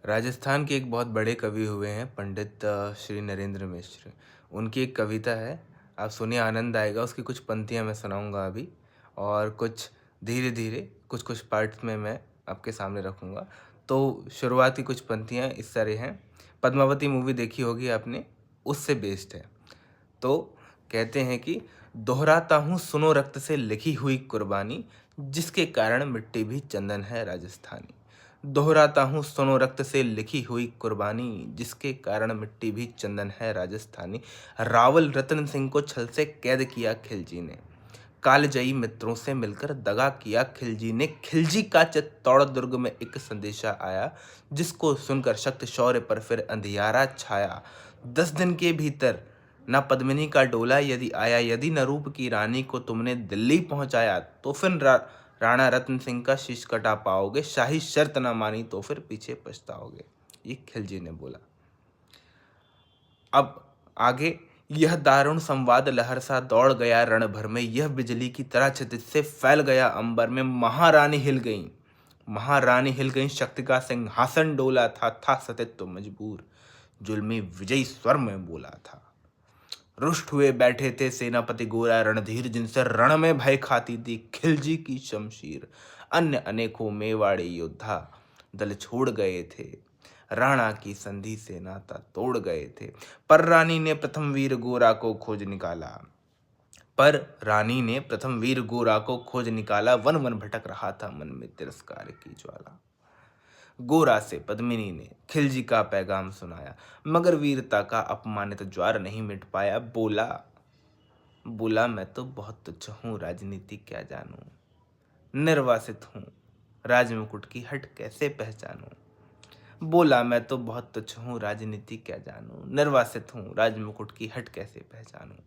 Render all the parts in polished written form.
राजस्थान के एक बहुत बड़े कवि हुए हैं पंडित श्री नरेंद्र मिश्र। उनकी एक कविता है, आप सुनिए, आनंद आएगा। उसकी कुछ पंक्तियाँ मैं सुनाऊंगा अभी, और कुछ धीरे धीरे कुछ कुछ पार्ट्स में मैं आपके सामने रखूंगा। तो शुरुआत की कुछ पंक्तियाँ इस तरह हैं। पद्मावती मूवी देखी होगी आपने, उससे बेस्ड है। तो कहते हैं कि दोहराता हूँ सुनो रक्त से लिखी हुई कुर्बानी, जिसके कारण मिट्टी भी चंदन है राजस्थानी। दोहराता हूँ सुनो रक्त से लिखी हुई कुर्बानी, जिसके कारण मिट्टी भी चंदन है राजस्थानी। रावल रतन सिंह को छल से कैद किया खिलजी ने, कालजयी मित्रों से मिलकर दगा किया खिलजी ने। खिलजी का चित्तौड़ दुर्ग में एक संदेशा आया, जिसको सुनकर शक्त शौर्य पर फिर अंधियारा छाया। 10 दिन के भीतर न पद्मिनी का डोला यदि आया, यदि न रूप की रानी को तुमने दिल्ली पहुंचाया, तो फिर राणा रतन सिंह का शीश कटा पाओगे। शाही शर्त न मानी तो फिर पीछे पछताओगे। ये खिलजी ने बोला। अब आगे, यह दारुण संवाद लहर सा दौड़ गया रण भर में, यह बिजली की तरह क्षितिज से फैल गया अंबर में। महारानी हिल गई, महारानी हिल गई, शक्ति का सिंहासन डोला था सतित्व मजबूर, जुल्मी विजयी स्वर में बोला था। रुष्ट हुए बैठे थे सेनापति गोरा रणधीर, जिनसे रण में भय खाती थी खिलजी की शमशीर। अन्य अनेकों मेवाड़ी योद्धा दल छोड़ गए थे, राणा की संधि से नाता तोड़ गए थे। पर रानी ने प्रथम वीर गोरा को खोज निकाला, पर रानी ने प्रथम वीर गोरा को खोज निकाला। वन वन भटक रहा था मन में तिरस्कार की ज्वाला। गोरा से पद्मिनी ने खिलजी का पैगाम सुनाया, मगर वीरता का अपमानित ज्वार नहीं मिट पाया। बोला बोला मैं तो बहुत तुच्छ हूँ, राजनीति क्या जानूं, निर्वासित हूँ, राजमुकुट की हट कैसे पहचानूं। बोला मैं तो बहुत तुच्छ हूँ, राजनीति क्या जानूं, निर्वासित हूँ, राजमुकुट की हट कैसे पहचानूं।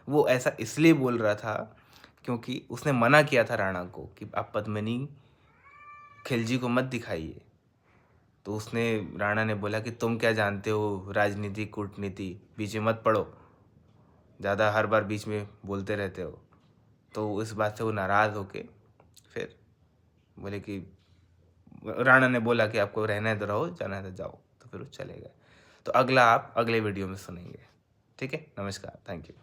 वो ऐसा इसलिए बोल रहा था क्योंकि उसने मना किया था राणा को कि आप पद्मिनी खिलजी को मत दिखाइए। तो उसने, राणा ने बोला कि तुम क्या जानते हो राजनीति कूटनीति, बीच में मत पड़ो, ज़्यादा हर बार बीच में बोलते रहते हो। तो इस बात से वो नाराज़ होके फिर बोले कि, राणा ने बोला कि आपको रहना है तो रहो, जाना है तो जाओ। तो फिर वो चले गए। तो अगला आप अगले वीडियो में सुनेंगे। ठीक है, नमस्कार, थैंक यू।